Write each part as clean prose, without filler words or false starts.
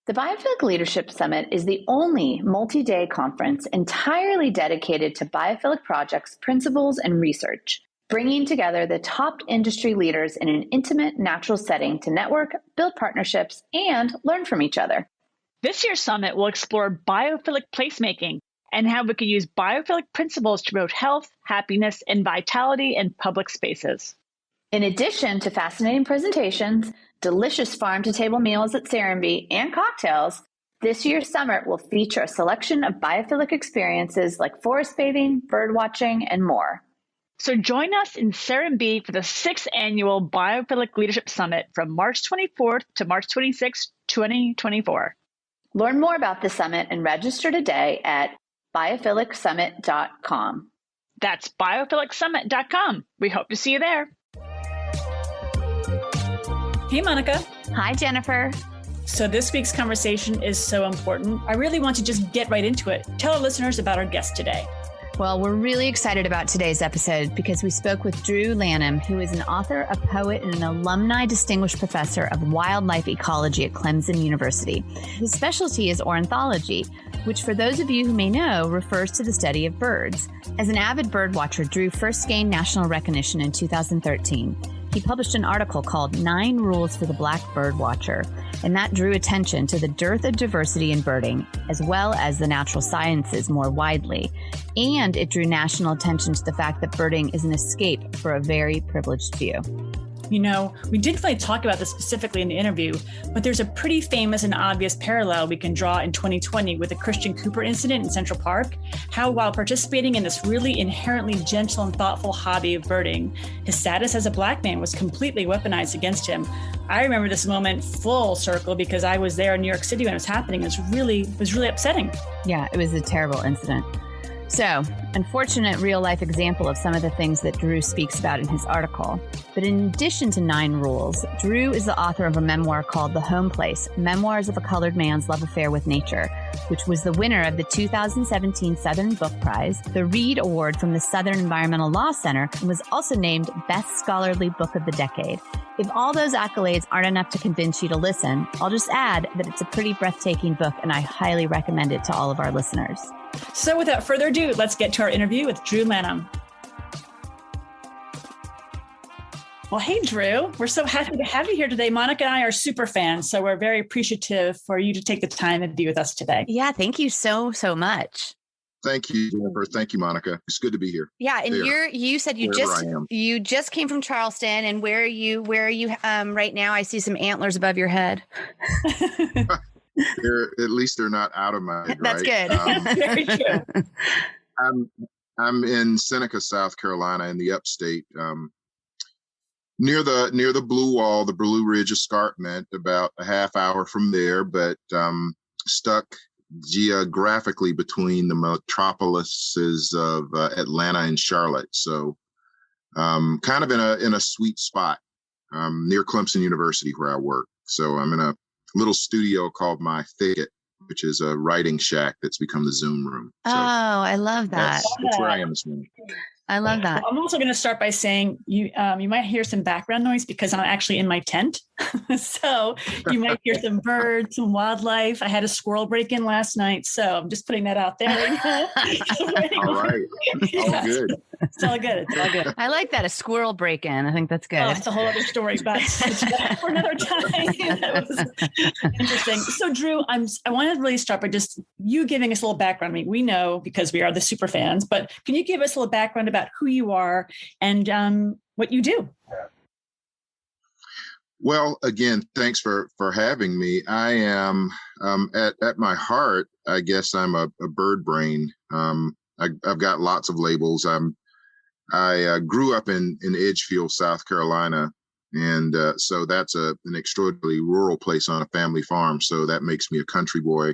The Biophilic Leadership Summit is the only multi-day conference entirely dedicated to biophilic projects, principles, and research, bringing together the top industry leaders in an intimate, natural setting to network, build partnerships, and learn from each other. This year's summit will explore biophilic placemaking and how we can use biophilic principles to promote health, happiness, and vitality in public spaces. In addition to fascinating presentations, delicious farm-to-table meals at Serenbe, and cocktails, this year's summit will feature a selection of biophilic experiences like forest bathing, bird watching, and more. So join us in Serenbe for the 6th Annual Biophilic Leadership Summit from March 24th to March 26th, 2024. Learn more about the summit and register today at biophilic.summit.com. That's biophilic.summit.com. We hope to see you there. Hey, Monica. Hi, Jennifer. So this week's conversation is so important. I really want to just get right into it. Tell our listeners about our guest today. Well, we're really excited about today's episode because we spoke with Drew Lanham, who is an author, a poet, and an alumni distinguished professor of wildlife ecology at Clemson University. His specialty is ornithology, which for those of you who may know, refers to the study of birds. As an avid bird watcher, Drew first gained national recognition in 2013. He published an article called 9 Rules for the Black Bird Watcher, and that drew attention to the dearth of diversity in birding, as well as the natural sciences more widely. And it drew national attention to the fact that birding is an escape for a very privileged few. You know, we didn't really talk about this specifically in the interview, but there's a pretty famous and obvious parallel we can draw in 2020 with the Christian Cooper incident in Central Park, how while participating in this really inherently gentle and thoughtful hobby of birding, his status as a Black man was completely weaponized against him. I remember this moment full circle because I was there in New York City when it was happening. It was really upsetting. Yeah, it was a terrible incident. So, unfortunate real-life example of some of the things that Drew speaks about in his article. But in addition to 9 rules, Drew is the author of a memoir called The Home Place, Memoirs of a Colored Man's Love Affair with Nature, which was the winner of the 2017 Southern Book Prize, the Reed Award from the Southern Environmental Law Center, and was also named Best Scholarly Book of the Decade. If all those accolades aren't enough to convince you to listen, I'll just add that it's a pretty breathtaking book, and I highly recommend it to all of our listeners. So without further ado, let's get to our interview with Drew Lanham. Well, hey, Drew, we're so happy to have you here today. Monica and I are super fans, so we're very appreciative for you to take the time and be with us today. Yeah, thank you so much. Thank you, Jennifer. Thank you, Monica. It's good to be here. Yeah, and you said you just came from Charleston, and where are you right now? I see some antlers above your head. At least they're not out of my head. That's right? good. Very true. I'm in Seneca, South Carolina, in the upstate, near the Blue Wall, the Blue Ridge Escarpment, about a half hour from there, but stuck geographically between the metropolises of Atlanta and Charlotte. So kind of in a sweet spot near Clemson University where I work. So I'm in a little studio called My Thicket, which is a writing shack that's become the Zoom room. So I love that. That's where I am this morning. I love that. Well, I'm also going to start by saying you might hear some background noise because I'm actually in my tent. So you might hear some birds, some wildlife. I had a squirrel break in last night. So I'm just putting that out there. All right. All good. It's all good. It's all good. I like that. A squirrel break in. I think that's good. Oh, it's a whole other story, but it's for another time. That was interesting. So Drew, I want to really start by just you giving us a little background. I mean, we know because we are the super fans, but can you give us a little background about who you are and what you do? Well, again, thanks for having me. I am at my heart, I guess I'm a bird brain. I've got lots of labels. I grew up in Edgefield, South Carolina, and so that's an extraordinarily rural place on a family farm. So that makes me a country boy.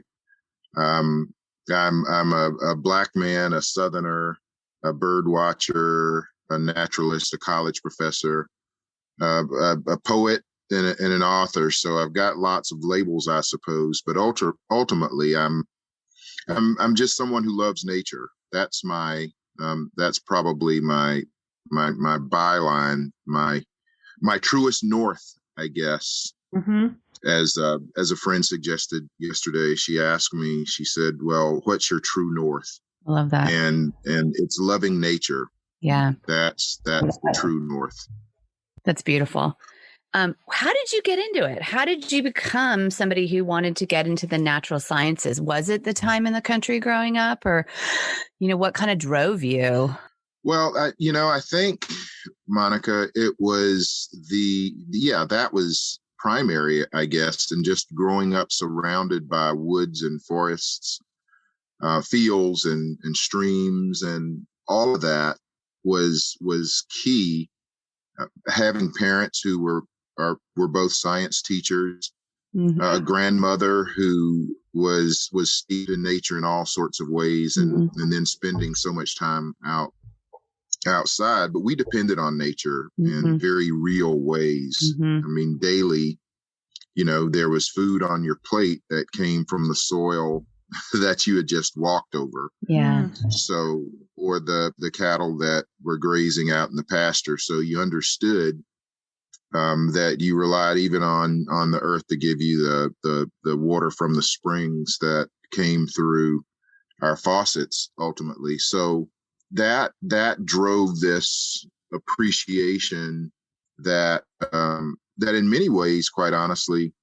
I'm a Black man, a Southerner, a bird watcher, a naturalist, a college professor, a poet, and an author. So I've got lots of labels, I suppose. But ultimately, I'm just someone who loves nature. That's that's probably my byline, my truest north, I guess. Mm-hmm. as a friend suggested yesterday, she asked me, she said, well, what's your true north? I love that. And it's loving nature. Yeah. That's the true north. That's beautiful. How did you get into it? How did you become somebody who wanted to get into the natural sciences? Was it the time in the country growing up, or, what kind of drove you? Well, I think, Monica, it was that was primary, I guess, and just growing up surrounded by woods and forests, fields and streams, and all of that was key. Having parents who were both science teachers, a grandmother who was steeped in nature in all sorts of ways, and then spending so much time outside, but we depended on nature in very real ways. I mean, daily, there was food on your plate that came from the soil that you had just walked over. Yeah. So, or the cattle that were grazing out in the pasture. So you understood that you relied even on the earth to give you the water from the springs that came through our faucets ultimately. So that drove this appreciation that in many ways, quite honestly,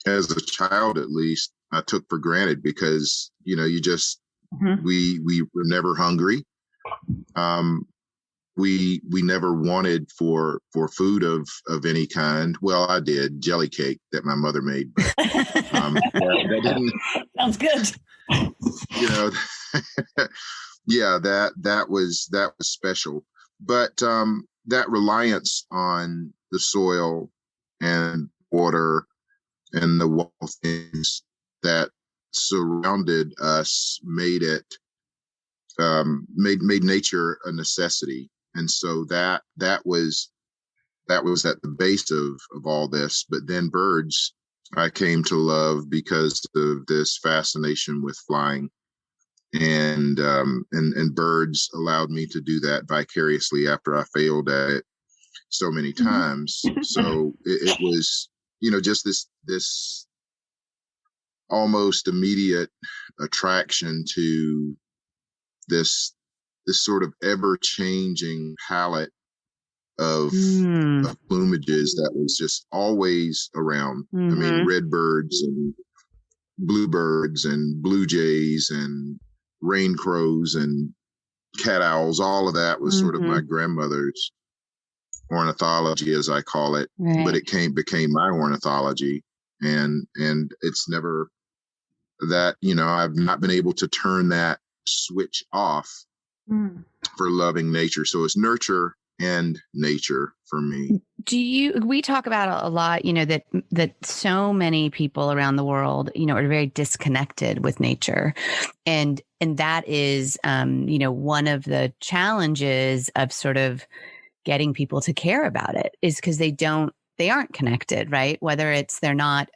as a child at least, I took for granted, because you just we were never hungry. We never wanted for food of any kind. Well, I did jelly cake that my mother made, but that didn't. Sounds good. Yeah, that was special. But that reliance on the soil and water and the wild things that surrounded us made nature a necessity. And so that was at the base of all this. But then birds I came to love because of this fascination with flying. And birds allowed me to do that vicariously after I failed at it so many times. So it was, just this almost immediate attraction to this sort of ever changing palette of plumages that was just always around. I mean, red birds and bluebirds and blue jays and rain crows and cat owls, all of that was sort of my grandmother's ornithology, as I call it, but it became my ornithology. And it's never that, I've not been able to turn that switch off for loving nature. So it's nurture and nature for me. We talk about a lot, that so many people around the world, are very disconnected with nature. And that is, one of the challenges of sort of getting people to care about it, is because they aren't connected, right? Whether it's they're not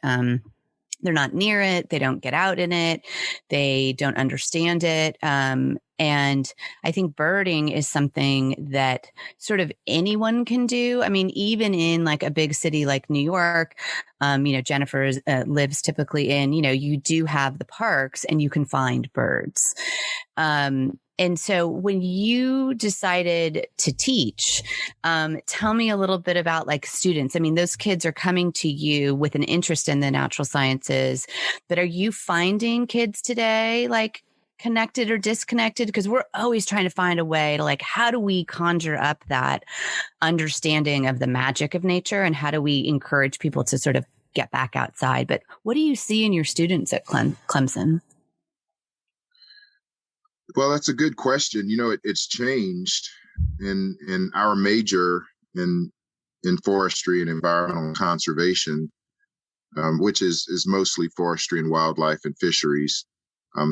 near it, they don't get out in it, they don't understand it. And I think birding is something that sort of anyone can do. I mean, even in like a big city like New York, Jennifer lives typically in, you do have the parks and you can find birds. And so when you decided to teach, tell me a little bit about like students. I mean, those kids are coming to you with an interest in the natural sciences, but are you finding kids today like connected or disconnected? Because we're always trying to find a way to like, how do we conjure up that understanding of the magic of nature, and how do we encourage people to sort of get back outside? But what do you see in your students at Clemson? Well, that's a good question. It's changed in our major in forestry and environmental conservation, which is mostly forestry and wildlife and fisheries.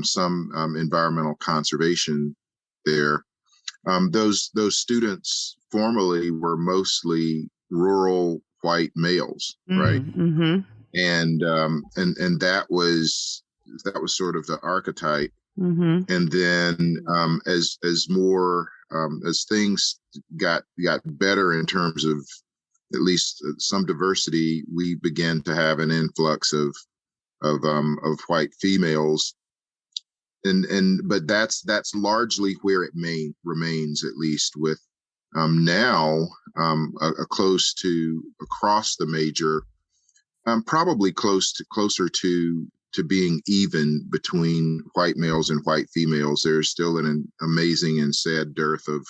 Some environmental conservation there. Those students formerly were mostly rural white males, right? And that was sort of the archetype. And then as things got better in terms of at least some diversity, we began to have an influx of white females. But that's largely where it remains, at least with now close to across the major, probably closer to being even between white males and white females. There's still an amazing and sad dearth of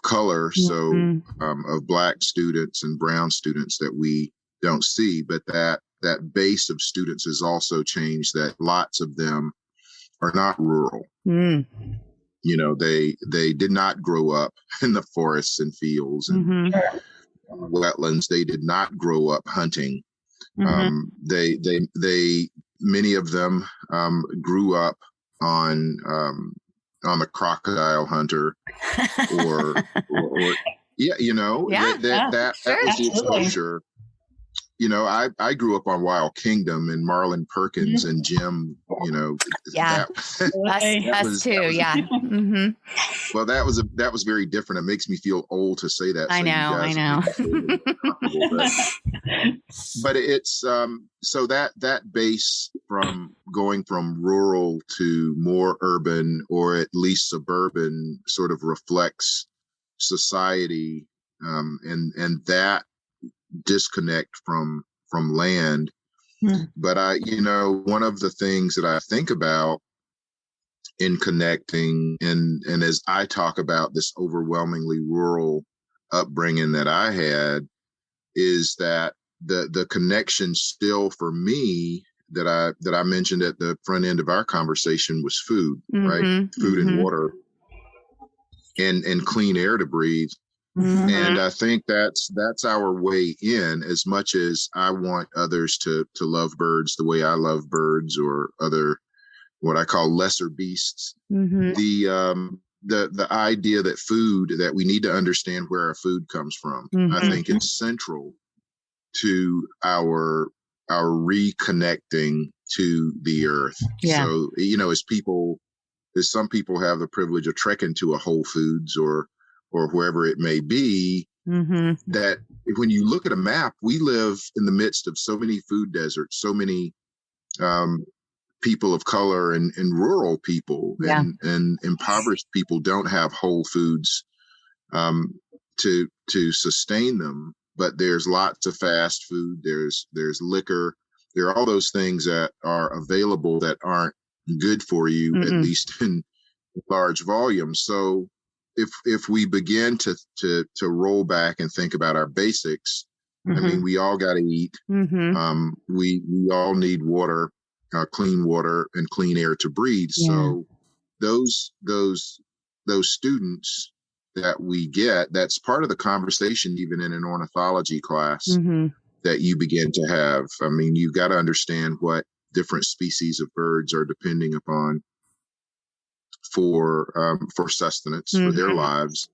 color, so of Black students and brown students that we don't see. But that base of students has also changed, that lots of them are not rural. They did not grow up in the forests and fields and wetlands. They did not grow up hunting. They many of them grew up on the crocodile hunter or that was the exposure. I grew up on Wild Kingdom and Marlon Perkins and Jim, us too. Yeah. Well, that was very different. It makes me feel old to say that. I know. But it's, so that base from going from rural to more urban or at least suburban sort of reflects society, and that disconnect from land. But one of the things that I think about in connecting and as I talk about this overwhelmingly rural upbringing that I had is that the connection still for me that I mentioned at the front end of our conversation was food, right? Food and water and clean air to breathe. And I think that's our way in, as much as I want others to love birds the way I love birds or other, what I call lesser beasts. The idea that we need to understand where our food comes from. I think it's central to our reconnecting to the earth. Yeah. So, as some people have the privilege of trekking to a Whole Foods or wherever it may be, that when you look at a map, we live in the midst of so many food deserts, so many people of color and rural people and impoverished people don't have whole foods to sustain them. But there's lots of fast food. There's liquor. There are all those things that are available that aren't good for you, at least in large volumes. So if we begin to roll back and think about our basics, I mean, we all got to eat. We all need water, clean water and clean air to breathe. So those students that we get, that's part of the conversation, even in an ornithology class that you begin to have. I mean, you've got to understand what different species of birds are depending upon for sustenance, for their lives,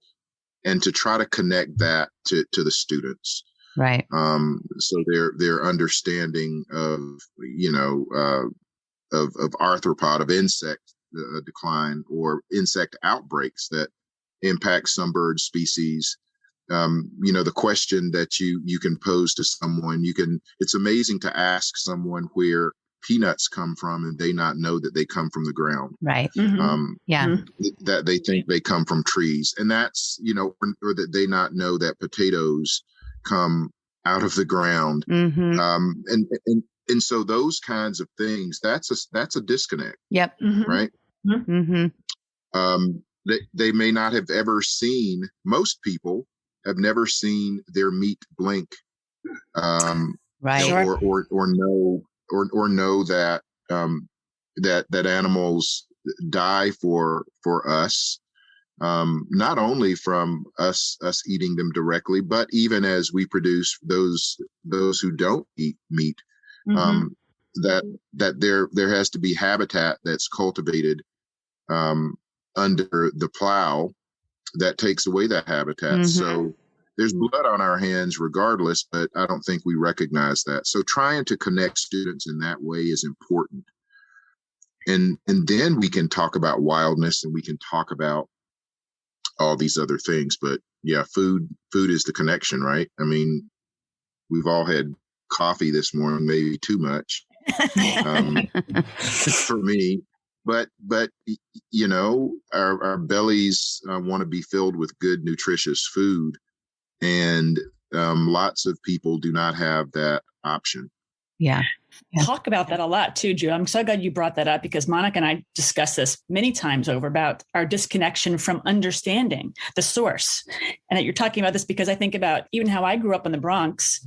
and to try to connect that to the students. Right. So their understanding of arthropod, of insect decline or insect outbreaks that impact some bird species. The question that you can pose to someone, it's amazing to ask someone where peanuts come from and they not know that they come from the ground. Right. That they think they come from trees. And that's, or that they not know that potatoes come out of the ground. And so those kinds of things, that's a disconnect. Yep. Right. They may not have ever seen, most people have never seen their meat blink. Right. Or know that that animals die for us, not only from us eating them directly, but even as we produce those who don't eat meat, that there has to be habitat that's cultivated under the plow that takes away that habitat. So there's blood on our hands regardless, but I don't think we recognize that. So trying to connect students in that way is important. And then we can talk about wildness and we can talk about all these other things. But yeah, food is the connection, right? I mean, we've all had coffee this morning, maybe too much for me. But you know, our bellies want to be filled with good, nutritious food, and lots of people do not have that option. Yeah. Talk about that a lot too, Drew. I'm so glad you brought that up, because Monica and I discussed this many times over about our disconnection from understanding the source. And that you're talking about this because I think about even how I grew up in the Bronx.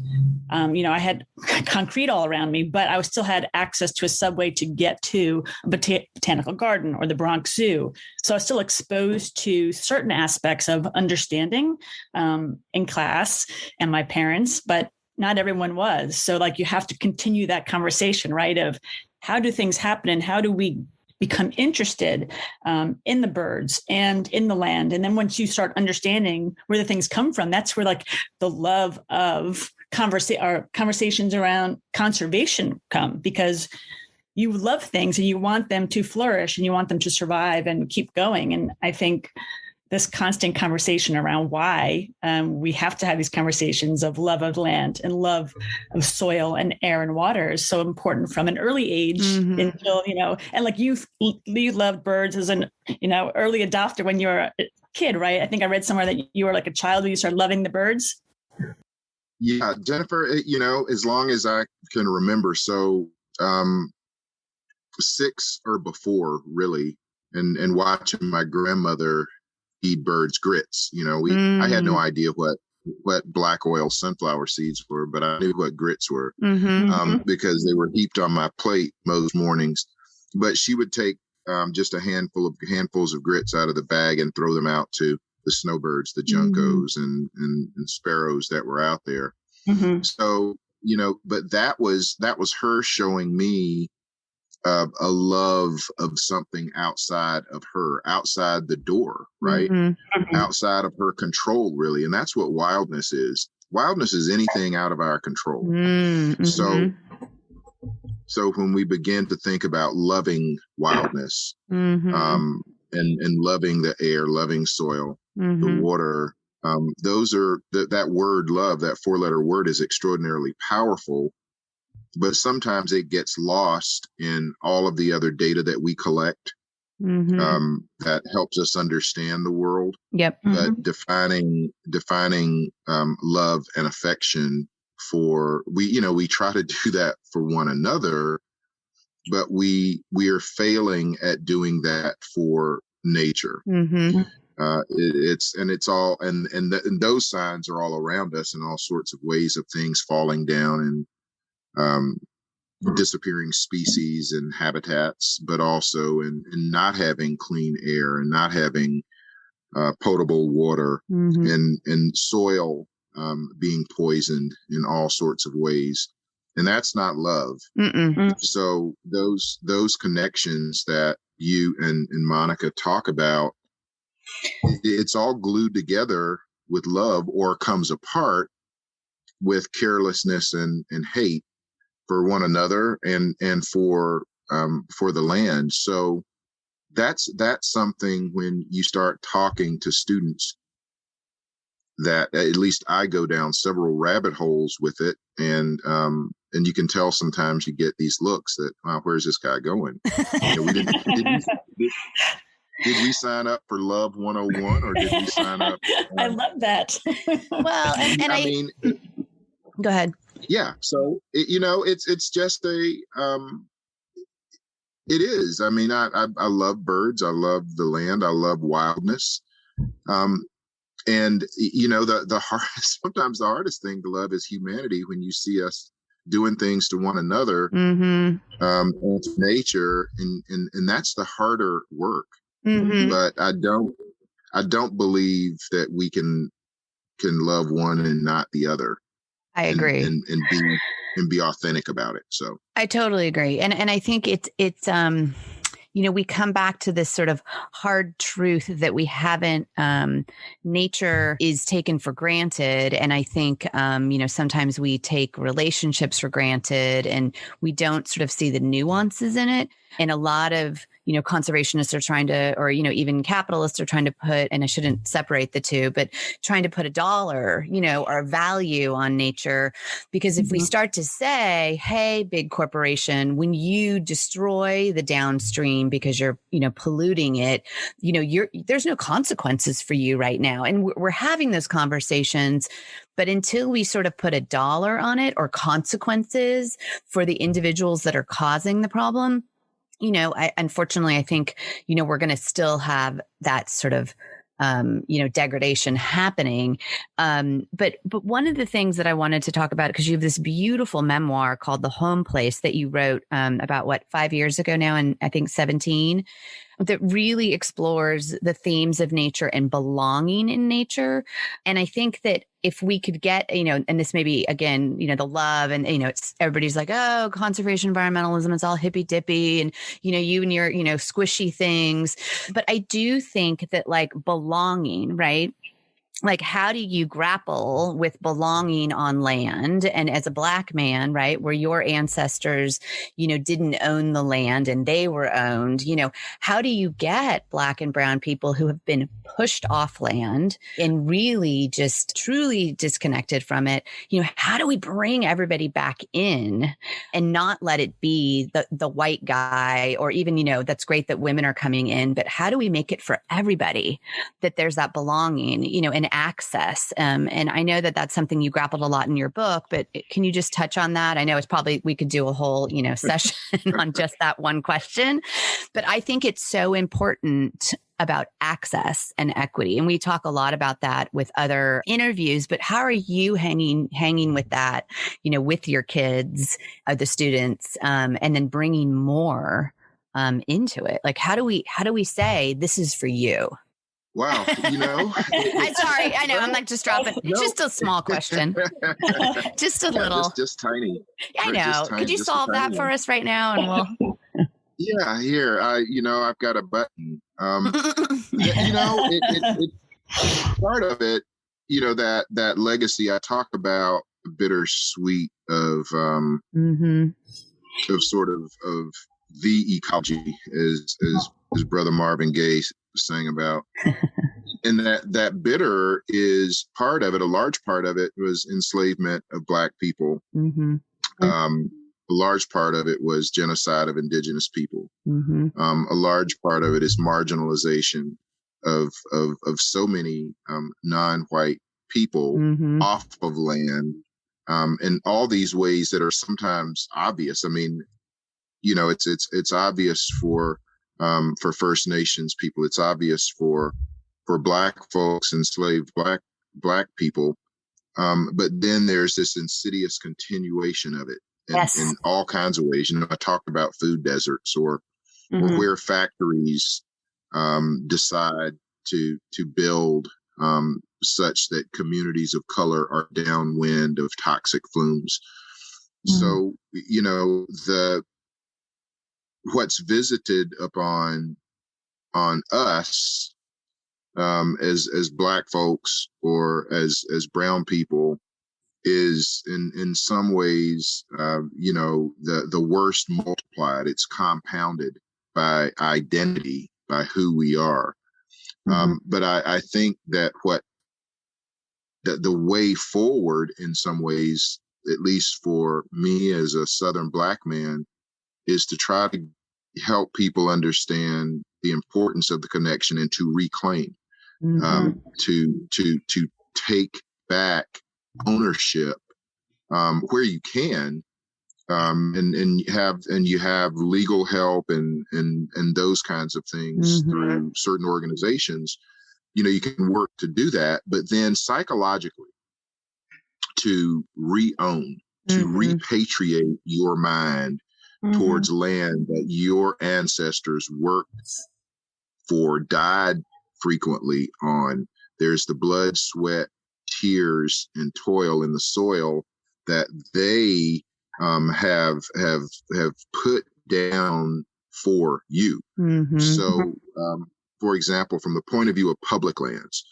I had concrete all around me, but I still had access to a subway to get to a botanical garden or the Bronx Zoo. So I was still exposed to certain aspects of understanding in class and my parents, but not everyone was. So like you have to continue that conversation, right? Of how do things happen and how do we become interested in the birds and in the land. And then once you start understanding where the things come from, that's where like the love of conversations around conservation come, because you love things and you want them to flourish and you want them to survive and keep going. And I think this constant conversation around why we have to have these conversations of love of land and love of soil and air and water is so important from an early age until, and like you loved birds as an, early adopter when you were a kid, right? I think I read somewhere that you were like a child when you started loving the birds. Yeah, Jennifer, as long as I can remember. So 6 or before, really, and watching my grandmother feed birds grits. I had no idea what black oil sunflower seeds were, but I knew what grits were because they were heaped on my plate most mornings. But she would take just handfuls of grits out of the bag and throw them out to the snowbirds, the juncos and sparrows that were out there. So, but that was her showing me a love of something outside of her, outside the door, right? Outside of her control, really. And that's what wildness is. Wildness is anything out of our control. So when we begin to think about loving wildness, and loving the air, loving soil, the water, those are that word love, that 4-letter word is extraordinarily powerful. But sometimes it gets lost in all of the other data that we collect that helps us understand the world. Yep. But defining love and affection we try to do that for one another, but we are failing at doing that for nature. It's all and those signs are all around us in all sorts of ways of things falling down and disappearing species and habitats, but also in not having clean air and not having potable water and soil being poisoned in all sorts of ways. And that's not love. So those connections that you and Monica talk about, it's all glued together with love, or comes apart with carelessness and hate for one another and for the land. So that's something when you start talking to students that at least I go down several rabbit holes with it. And you can tell sometimes you get these looks that, wow, where's this guy going? Did we sign up for Love 101 or did we sign up? I love that. Well, and I mean, go ahead. Yeah. So, it's just it is. I mean, I love birds. I love the land. I love wildness. And the hardest, sometimes the hardest thing to love is humanity, when you see us doing things to one another, and to nature. And that's the harder work. But I don't believe that we can love one and not the other. I agree. And be authentic about it. So I totally agree. And I think it's we come back to this sort of hard truth that we haven't, nature is taken for granted. And I think, sometimes we take relationships for granted and we don't sort of see the nuances in it. And a lot of, conservationists are trying to, or, even capitalists are trying to put, and I shouldn't separate the two, but trying to put a dollar, or a value on nature. Because if we start to say, hey, big corporation, when you destroy the downstream because you're, polluting it, there's no consequences for you right now. And we're having those conversations. But until we sort of put a dollar on it or consequences for the individuals that are causing the problem, unfortunately, I think, we're going to still have that sort of, degradation happening. But one of the things that I wanted to talk about, because you have this beautiful memoir called The Home Place that you wrote about 5 years ago now, and I think 17, that really explores the themes of nature and belonging in nature. And I think that if we could get, and this may be, again, the love and, it's everybody's like, oh, conservation, environmentalism, it's all hippy dippy and, you and your, squishy things. But I do think that like belonging, right? Like, how do you grapple with belonging on land? And as a Black man, right, where your ancestors, didn't own the land and they were owned, how do you get Black and brown people who have been pushed off land and really just truly disconnected from it? How do we bring everybody back in and not let it be the white guy, or even, that's great that women are coming in, but how do we make it for everybody that there's that belonging, and access? And I know that that's something you grappled a lot in your book, but can you just touch on that? I know it's probably, we could do a whole, session on just that one question, but I think it's so important about access and equity. And we talk a lot about that with other interviews, but how are you hanging with that, with your kids, the students, and then bringing more into it? Like, how do we say this is for you? Wow. I'm sorry. I know. I'm like just dropping. It's just a small question. Just a little. Just tiny. I know. Could you solve that for us right now? And we'll. Yeah, here. I've got a button. Part of it, that legacy I talk about, bittersweet of sort of the ecology, as Brother Marvin Gaye sang about. And that bitter is part of it. A large part of it was enslavement of Black people. A large part of it was genocide of indigenous people. A large part of it is marginalization of so many non-white people off of land, in all these ways that are sometimes obvious. I mean, it's obvious for First Nations people. It's obvious for Black folks, enslaved Black people. But then there's this insidious continuation of it in all kinds of ways. I talked about food deserts or where factories decide to build such that communities of color are downwind of toxic flumes. So, what's visited upon us as Black folks or as brown people is in some ways the worst multiplied. It's compounded by identity, by who we are. But I think that the way forward in some ways, at least for me as a Southern Black man, is to try to help people understand the importance of the connection and to reclaim, to take back ownership where you can, and you have legal help and those kinds of things through certain organizations. You can work to do that, but then psychologically to re-own, to repatriate your mind towards land that your ancestors worked for, died frequently on. There's the blood, sweat, tears, and toil in the soil that they have put down for you. So, for example, from the point of view of public lands,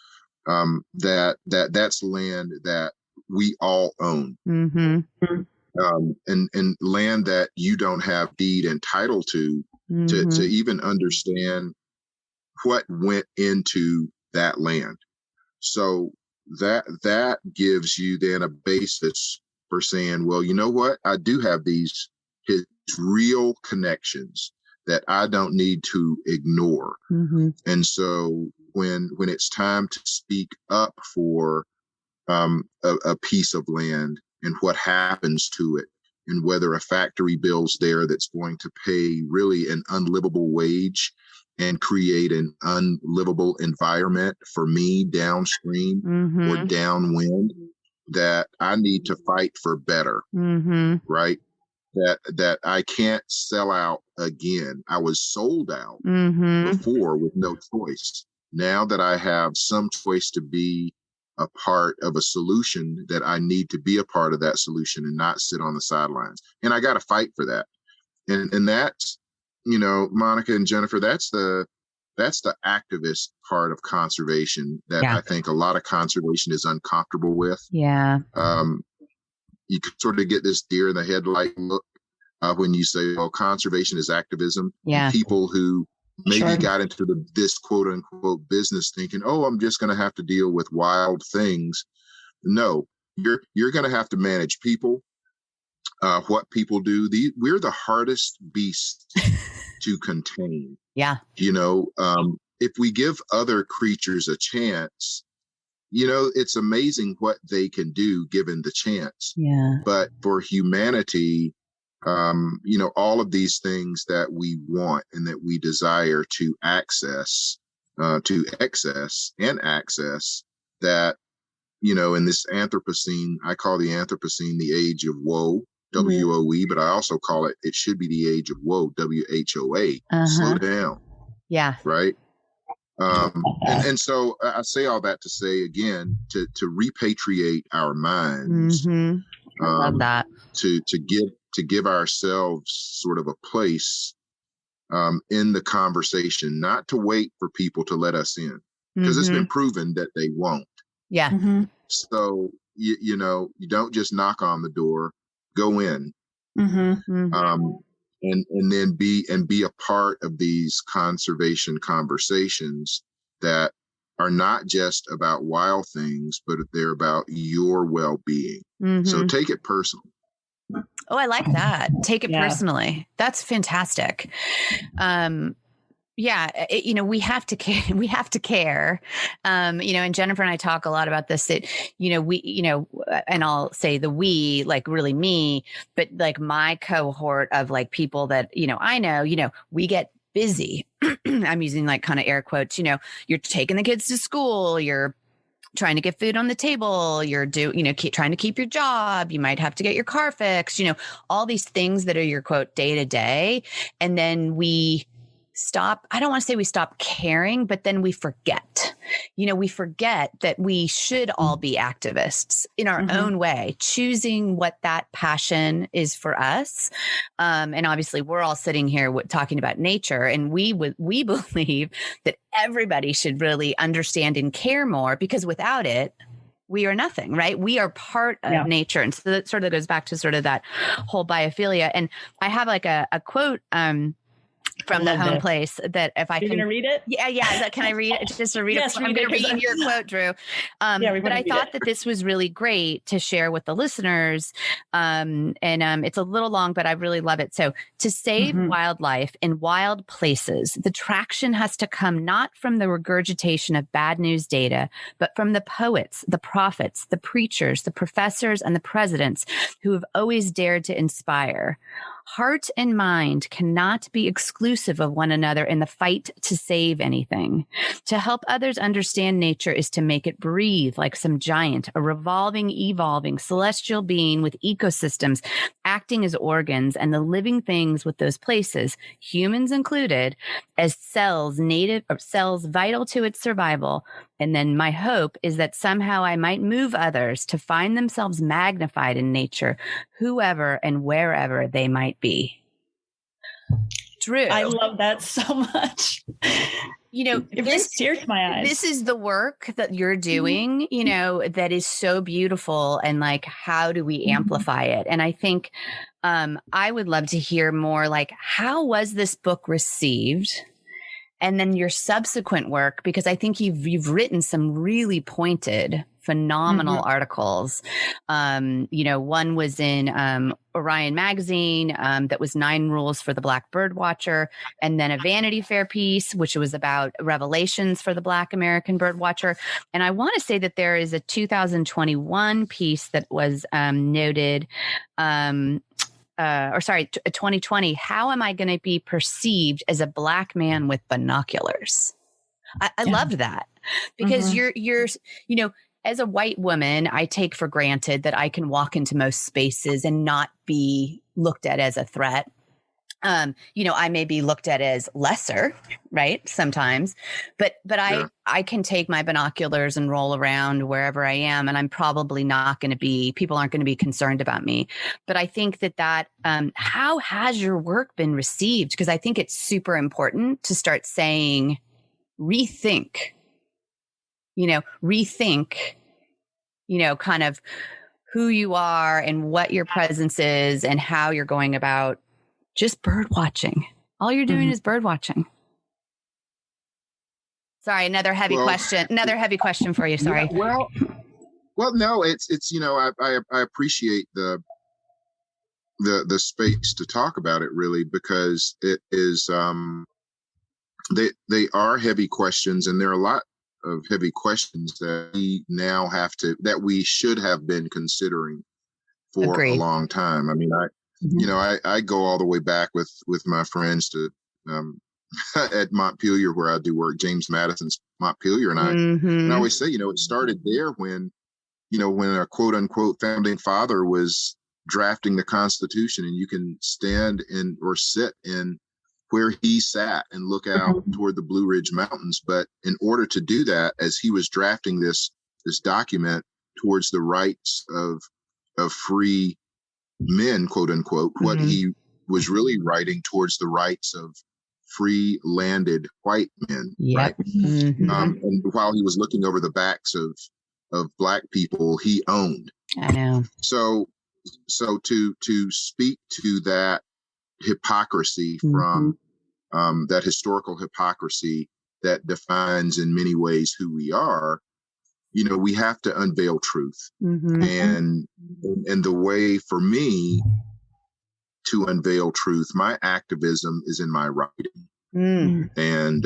that's land that we all own. And land that you don't have deed and title to to even understand what went into that land. So that gives you then a basis for saying, well, you know what? I do have his real connections that I don't need to ignore. And so when it's time to speak up for a piece of land and what happens to it, and whether a factory builds there that's going to pay really an unlivable wage and create an unlivable environment for me downstream or downwind, that I need to fight for better, right? That I can't sell out again. I was sold out before with no choice. Now that I have some choice to be a part of a solution, that I need to be a part of that solution and not sit on the sidelines. And I got to fight for that. And that's, Monica and Jennifer, that's the activist part of conservation that I think a lot of conservation is uncomfortable with. Yeah. You could sort of get this deer in the headlight look when you say, "Oh, conservation is activism." Yeah. And people who maybe got into this quote unquote business thinking, "Oh, I'm just going to have to deal with wild things." No, you're going to have to manage people. What people do. We're the hardest beast to contain. Yeah. If we give other creatures a chance, it's amazing what they can do given the chance. Yeah. But for humanity, all of these things that we want and that we desire to access, to excess and access, that, in this Anthropocene, I call the Anthropocene the age of woe, WOE, but I also call it should be the age of woe, WHOA. Slow down. Yeah. Right. And so I say all that to say, again, to repatriate our minds, I love that. To give ourselves sort of a place in the conversation, not to wait for people to let us in, because it's been proven that they won't. Yeah. So you don't just knock on the door, go in, and then be a part of these conservation conversations that are not just about wild things, but they're about your well-being. So take it personal. Oh, I like that. Take it personally. That's fantastic. We have to care. We have to care. And Jennifer and I talk a lot about this, that, and I'll say the we, like really me, but like my cohort of like people that, I know, we get busy. I'm using like kind of air quotes, you're taking the kids to school, you're trying to get food on the table, you're trying to keep your job, you might have to get your car fixed, all these things that are your quote day to day. And then we stop. I don't want to say we stop caring, but then we forget, we forget that we should all be activists in our own way, choosing what that passion is for us. And obviously we're all sitting here talking about nature, and we believe that everybody should really understand and care more, because without it, we are nothing, right? We are part of nature. And so that sort of goes back to sort of that whole biophilia. And I have like a quote, from the home place that if I can read it. Yeah. Can I read it? Just to read Yes, it. I'm going to read your quote, Drew. But I thought that this was really great to share with the listeners. It's a little long, but I really love it. So to save wildlife in wild places, the traction has to come not from the regurgitation of bad news data, but from the poets, the prophets, the preachers, the professors, and the presidents who have always dared to inspire. Heart and mind cannot be exclusive of one another in the fight to save anything. To help others understand nature is to make it breathe like some giant, a revolving, evolving, celestial being with ecosystems acting as organs, and the living things with those places, humans included, as cells vital to its survival. And then my hope is that somehow I might move others to find themselves magnified in nature, whoever and wherever they might be. Drew. I love that so much. It brings tears to my eyes. This is the work that you're doing, that is so beautiful. And like, how do we amplify it? And I think I would love to hear more, like, how was this book received? And then your subsequent work, because I think you've written some really pointed, phenomenal articles. One was in Orion magazine that was 9 rules for the Black bird watcher, and then a Vanity Fair piece, which was about revelations for the Black American bird watcher. And I want to say that there is a 2021 piece that was noted. 2020, how am I going to be perceived as a Black man with binoculars? I loved that, because you're, as a white woman, I take for granted that I can walk into most spaces and not be looked at as a threat. I may be looked at as lesser, right? Sometimes, but I can take my binoculars and roll around wherever I am, and I'm probably not going to be, people aren't going to be concerned about me. But I think that how has your work been received? Because I think it's super important to start saying, rethink, kind of who you are and what your presence is and how you're going about just bird watching. All you're doing is bird watching. Sorry, another heavy question for you. Sorry. Yeah, well, no, it's I appreciate the space to talk about it, really, because it is they are heavy questions, and there are a lot of heavy questions that we should have been considering for Agreed. a long time. I mean, I go all the way back with my friends to at Montpelier, where I do work, James Madison's Montpelier, and I always say, it started there when a quote unquote founding father was drafting the Constitution, and you can stand in or sit in where he sat and look out toward the Blue Ridge Mountains. But in order to do that, as he was drafting this document towards the rights of free men, quote unquote, what he was really writing towards the rights of free landed white men, right? And while he was looking over the backs of Black people he owned. I know. So to speak to that hypocrisy from that historical hypocrisy that defines in many ways who we are, we have to unveil truth. And the way for me to unveil truth, my activism is in my writing. And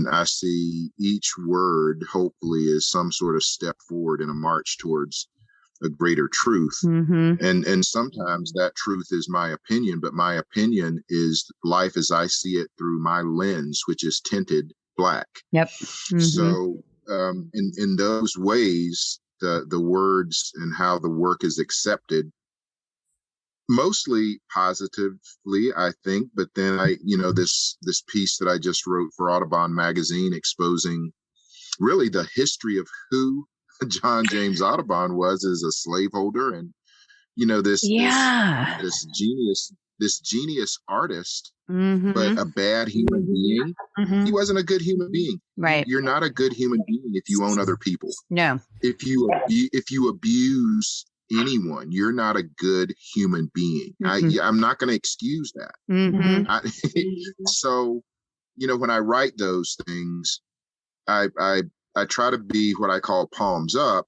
I see each word hopefully as some sort of step forward in a march towards a greater truth. And sometimes that truth is my opinion, but my opinion is life as I see it through my lens, which is tinted Black. Yep. So in those ways, the words and how the work is accepted, mostly positively, I think. But then this piece that I just wrote for Audubon magazine, exposing really the history of who John James Audubon was as a slaveholder, and this genius artist, but a bad human being. He wasn't a good human being. Right. You're not a good human being if you own other people. No. If you abuse anyone, you're not a good human being. I'm not going to excuse that. So, when I write those things, I try to be what I call palms up,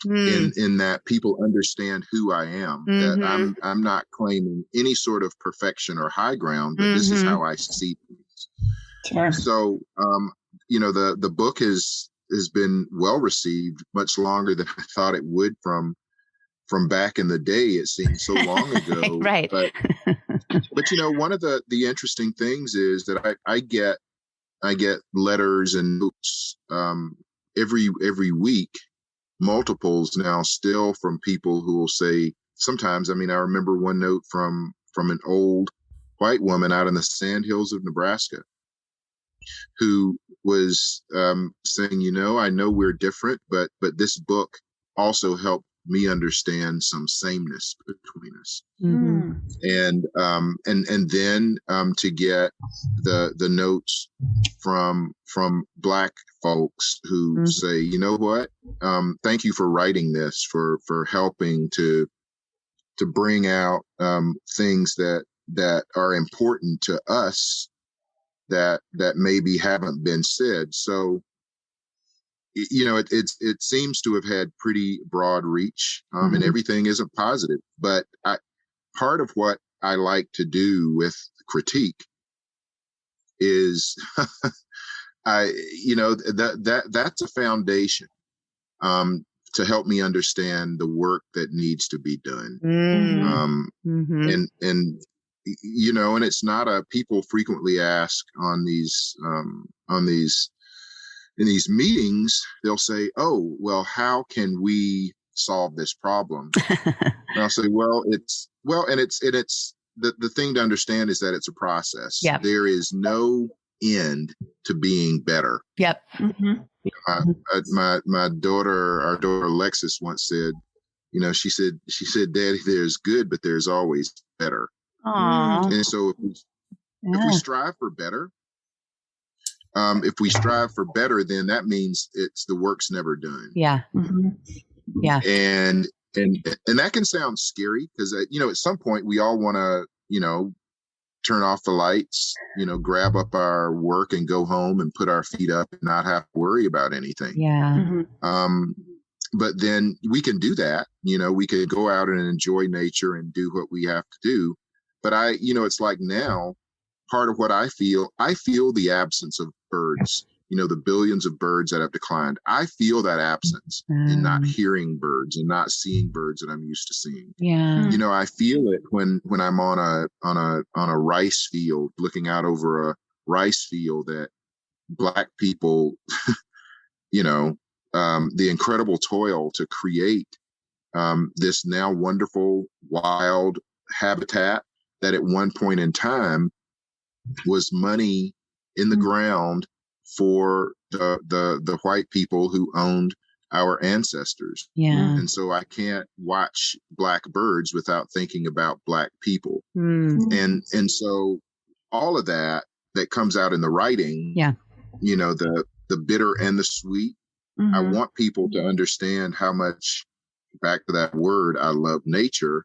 in that people understand who I am, that I'm not claiming any sort of perfection or high ground, but this is how I see things. Sure. So, the book has been well received, much longer than I thought it would from back in the day. It seemed so long ago. Right. But one of the interesting things is that I get letters and notes every week, multiples now, still, from people who will say, sometimes, I remember one note from an old white woman out in the sandhills of Nebraska who was saying, I know we're different, but this book also helped me understand some sameness between us. Mm-hmm. And then to get the notes from Black folks who say, you know what, thank you for writing this, for helping to bring out things that are important to us that maybe haven't been said. So, you know, it seems to have had pretty broad reach, and everything isn't positive. But part of what I like to do with critique is, that's a foundation to help me understand the work that needs to be done. And you know, and it's not people frequently ask in these meetings, they'll say, oh, well, how can we solve this problem? And I'll say, it's the thing to understand is that it's a process. Yep. There is no end to being better. Yep. My daughter, our daughter Alexis, once said, you know, she said, Daddy, there's good, but there's always better. Aww. And so if we strive for better, then that means the work's never done. Yeah. Yeah. And that can sound scary because, you know, at some point we all want to, you know, turn off the lights, you know, grab up our work and go home and put our feet up and not have to worry about anything. Yeah. But then we can do that. You know, we could go out and enjoy nature and do what we have to do. But it's like now, part of what I feel the absence of birds, you know, the billions of birds that have declined. I feel that absence in not hearing birds and not seeing birds that I'm used to seeing. Yeah. You know, I feel it when I'm on a rice field, looking out over a rice field that Black people, you know, the incredible toil to create this now wonderful wild habitat that at one point in time was money in the ground for the white people who owned our ancestors. Yeah. And so I can't watch Black birds without thinking about Black people. And so all of that comes out in the writing, you know, the bitter and the sweet. I want people to understand how much, back to that word, I love nature.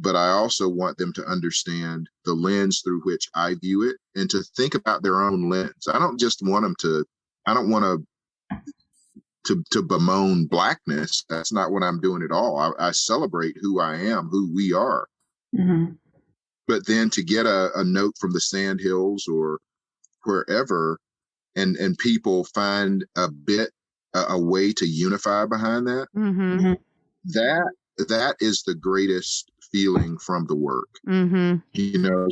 But I also want them to understand the lens through which I view it and to think about their own lens. I don't just want them I don't want to bemoan Blackness. That's not what I'm doing at all. I celebrate who I am, who we are. But then to get a note from the Sandhills or wherever, and people find a way to unify behind that, that is the greatest feeling from the work. You know,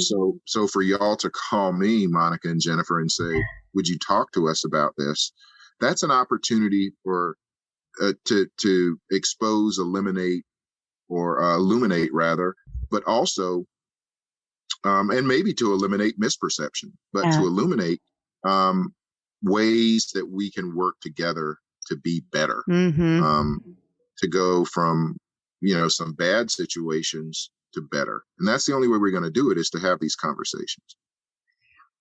so for y'all to call me, Monica and Jennifer, and say, would you talk to us about this? That's an opportunity for to expose, illuminate rather, but also and maybe to eliminate misperception, but to illuminate ways that we can work together to be better, to go from, you know, some bad situations to better. And that's the only way we're going to do it, is to have these conversations.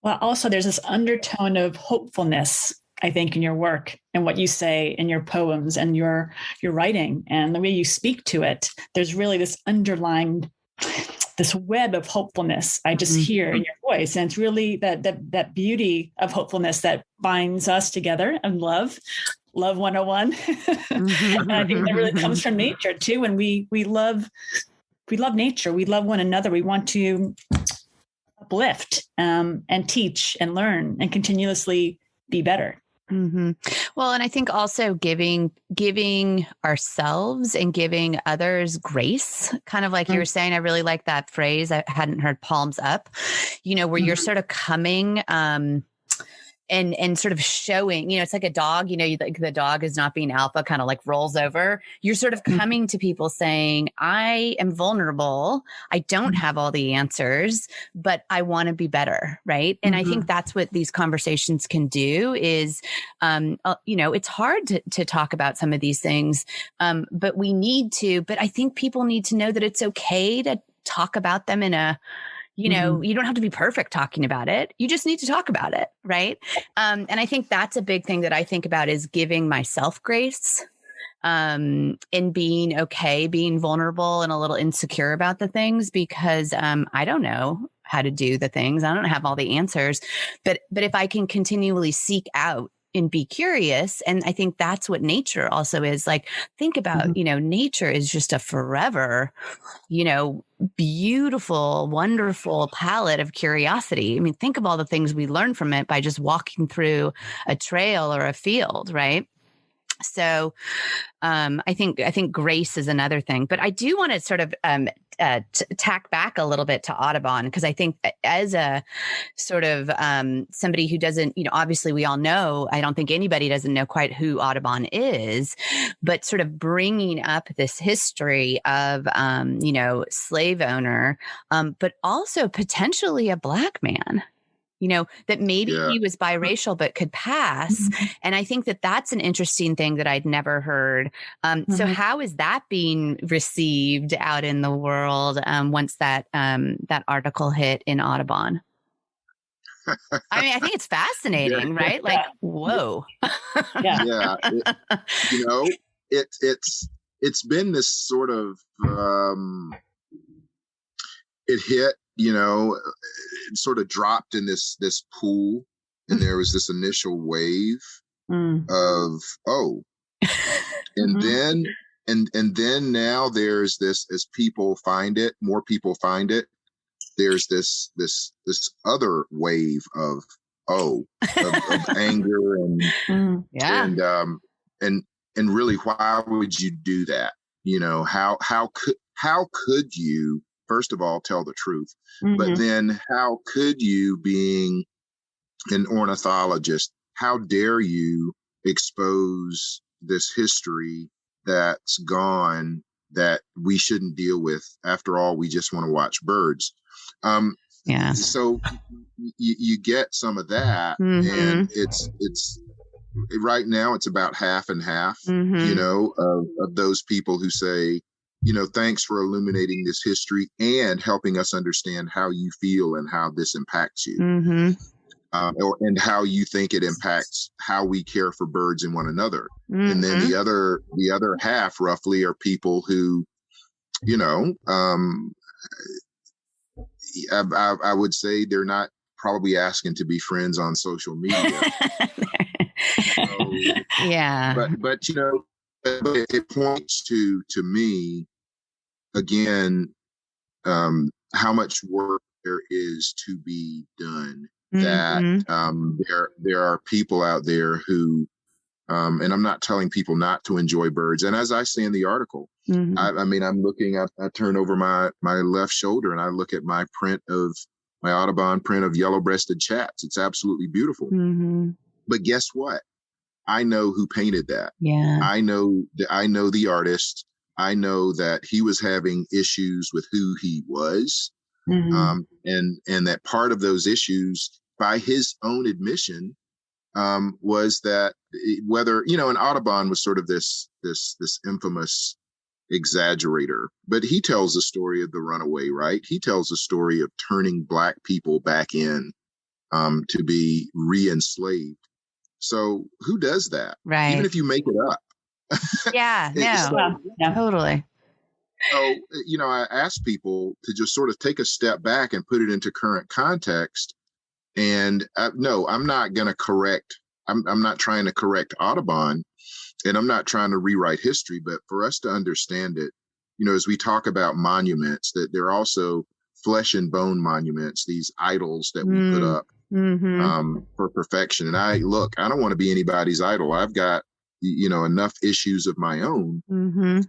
Well, also there's this undertone of hopefulness, I think, in your work and what you say in your poems and your writing and the way you speak to it. There's really this underlying, this web of hopefulness I just hear in your voice. And it's really that beauty of hopefulness that binds us together, and love 101. And I think that really comes from nature too. And we love nature. We love one another. We want to uplift and teach and learn and continuously be better. Well, and I think also giving ourselves and giving others grace, kind of like you were saying. I really like that phrase. I hadn't heard, palms up, you know, where you're sort of coming, and sort of showing, it's like a dog, like the dog is not being alpha, kind of like rolls over. You're sort of coming to people saying, I am vulnerable. I don't have all the answers, but I want to be better. Right. And I think that's what these conversations can do is, it's hard to talk about some of these things, but we need to, but I think people need to know that it's okay to talk about them in a, you don't have to be perfect talking about it. You just need to talk about it. Right. And I think that's a big thing that I think about is giving myself grace, and being okay, being vulnerable and a little insecure about the things because, I don't know how to do the things. I don't have all the answers, but if I can continually seek out and be curious. And I think that's what nature also is like. Think about, nature is just a forever, beautiful, wonderful palette of curiosity. I mean, think of all the things we learn from it by just walking through a trail or a field, right? So I think grace is another thing, but I do want to sort of tack back a little bit to Audubon, because I think as a sort of somebody who doesn't, obviously we all know, I don't think anybody doesn't know quite who Audubon is, but sort of bringing up this history of, slave owner, but also potentially a Black man. That maybe he was biracial, but could pass. And I think that that's an interesting thing that I'd never heard. So how is that being received out in the world once that article hit in Audubon? I mean, I think it's fascinating, right? Like, whoa. It's been this sort of, it hit, it sort of dropped in this pool, and there was this initial wave of, and then, and then now there's this, as people find it, more people find it, there's this other wave of anger and really, why would you do that? How could you, first of all, tell the truth, but then how could you, being an ornithologist, how dare you expose this history that's gone that we shouldn't deal with? After all, we just want to watch birds. So you get some of that, and it's right now it's about half and half, of those people who say, thanks for illuminating this history and helping us understand how you feel and how this impacts you, and how you think it impacts how we care for birds and one another. And then the other half, roughly, are people who, I would say they're not probably asking to be friends on social media. But it points to me again, how much work there is to be done. That there are people out there who, and I'm not telling people not to enjoy birds. And as I say in the article, I mean, I'm looking, I turn over my left shoulder and I look at my Audubon print of yellow-breasted chats. It's absolutely beautiful. But guess what? I know who painted that. I know the artist. I know that he was having issues with who he was. And that part of those issues, by his own admission, was that whether, and Audubon was sort of this infamous exaggerator, but he tells the story of the runaway, right? He tells the story of turning Black people back in, to be re-enslaved. So who does that? Right. Even if you make it up. Totally. So, I ask people to just sort of take a step back and put it into current context. And no, I'm not going to correct. I'm not trying to correct Audubon, and I'm not trying to rewrite history, but for us to understand it, as we talk about monuments, that they're also flesh and bone monuments, these idols that we put up for perfection. And I don't want to be anybody's idol. I've got, enough issues of my own,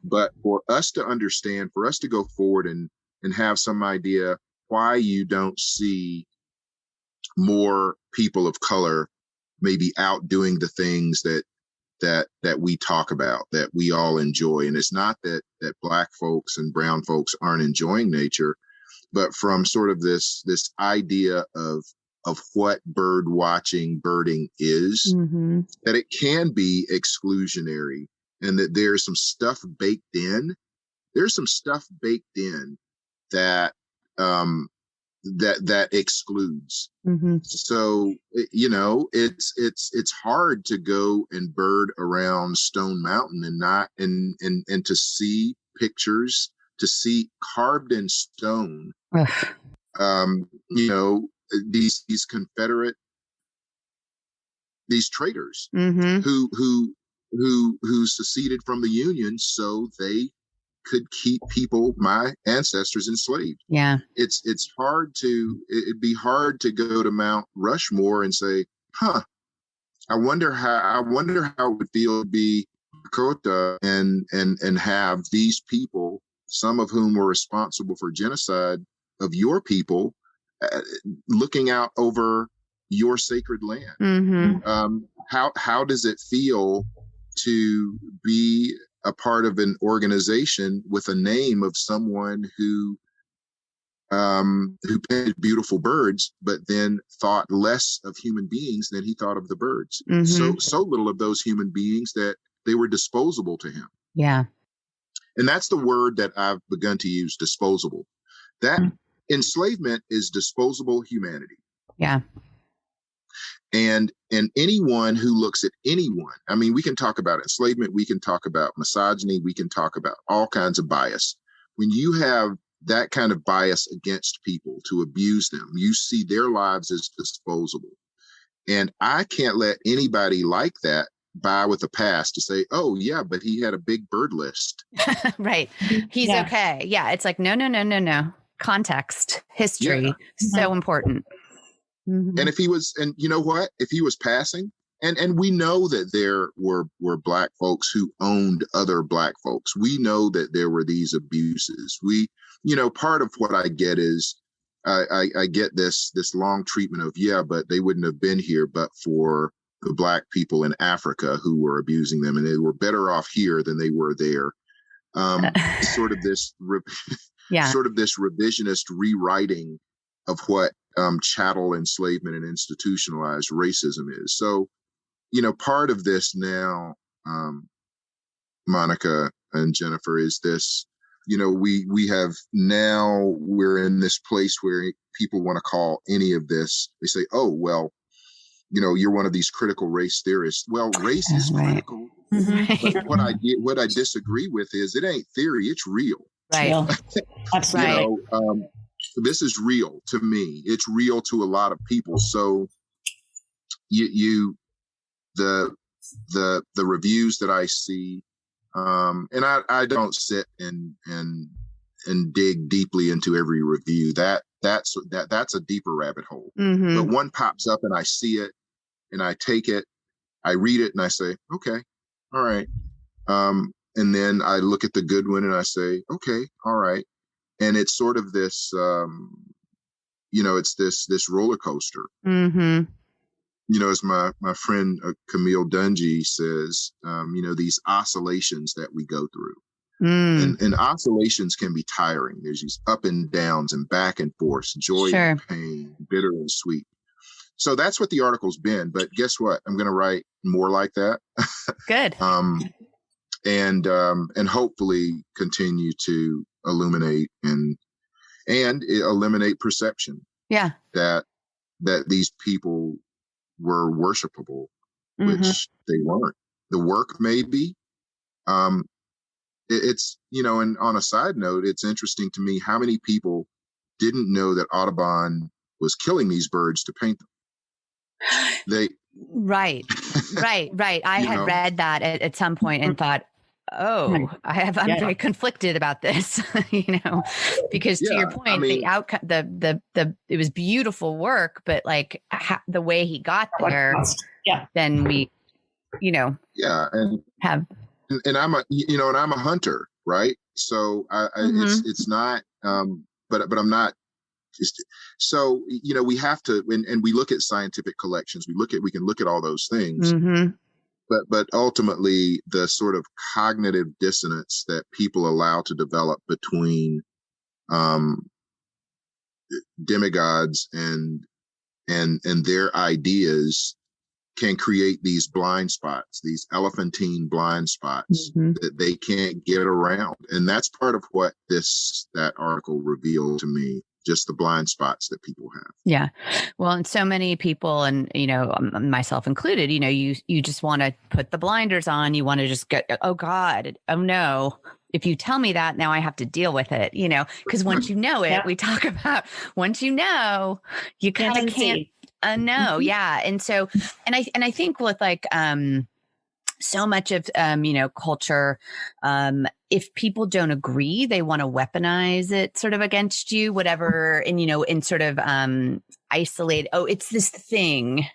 but for us to understand, for us to go forward and have some idea why you don't see more people of color maybe out doing the things that we talk about, that we all enjoy. And it's not that Black folks and brown folks aren't enjoying nature, but from sort of this idea of what bird watching, birding is, that it can be exclusionary, and that there's some stuff baked in. There's some stuff baked in that that excludes. So, you know, it's hard to go and bird around Stone Mountain and not and to see pictures, to see carved in stone, you know, these Confederate, these traitors who seceded from the Union so they could keep people, my ancestors, enslaved. Yeah. It'd be hard to go to Mount Rushmore and say, I wonder how it would feel to be Dakota and have these people, some of whom were responsible for genocide of your people, looking out over your sacred land. How does it feel to be a part of an organization with a name of someone who painted beautiful birds, but then thought less of human beings than he thought of the birds? So little of those human beings that they were disposable to him. Yeah. And that's the word that I've begun to use, disposable. That enslavement is disposable humanity. Yeah. And anyone who looks at anyone, I mean, we can talk about enslavement, we can talk about misogyny, we can talk about all kinds of bias. When you have that kind of bias against people to abuse them, you see their lives as disposable. And I can't let anybody like that by with a pass to say, oh yeah, but he had a big bird list. Right. He's okay. Yeah. It's like, no. Context, history, so important. And if he was, and you know what, if he was passing, and we know that there were Black folks who owned other Black folks. We know that there were these abuses. We, you know, part of what I get is I get this long treatment of, yeah, but they wouldn't have been here but for the Black people in Africa who were abusing them, and they were better off here than they were there. Sort of this revisionist rewriting of what chattel enslavement and institutionalized racism is. So, you know, part of this now, Monica and Jennifer, is this, you know, we're in this place where people want to call any of this, they say, oh, well, you know, you're one of these critical race theorists. Well, race is critical. But what I disagree with is it ain't theory, it's real. Right. Absolutely. You know, this is real to me. It's real to a lot of people. So the reviews that I see, and I don't sit and dig deeply into every review. That's a deeper rabbit hole. But one pops up and I see it and I take it, I read it and I say, okay, all right. And then I look at the good one and I say, okay, all right. And it's sort of this, you know, it's this roller coaster. You know, as my friend Camille Dungy says, you know, these oscillations that we go through. And oscillations can be tiring. There's these up and downs and back and forth, joy and pain, bitter and sweet. So that's what the article's been. But guess what? I'm going to write more like that. Good. And hopefully continue to illuminate and eliminate perception. Yeah. That these people were worshipable, which they weren't. The work maybe. It's, you know, and on a side note, it's interesting to me how many people didn't know that Audubon was killing these birds to paint them. Right. I had read that at some point and thought, I'm very conflicted about this, you know, because to your point, I mean, the outcome, it was beautiful work, but like the way he got there, then we, you know, and I'm a hunter, right? So it's not, but I'm not So, we have to, and we look at scientific collections, we can look at all those things, but ultimately the sort of cognitive dissonance that people allow to develop between demigods and their ideas can create these blind spots, these elephantine blind spots that they can't get around. And that's part of what that article revealed to me, just the blind spots that people have. Yeah. Well, and so many people, and, myself included, you just want to put the blinders on. You want to just go, oh God, oh no. If you tell me that, now I have to deal with it, because once you know it, we talk about once you know, you kind of can't unknow. Yeah. And so, and I think with so much of, culture, if people don't agree, they want to weaponize it sort of against you, whatever. And, and sort of, isolate, it's this thing.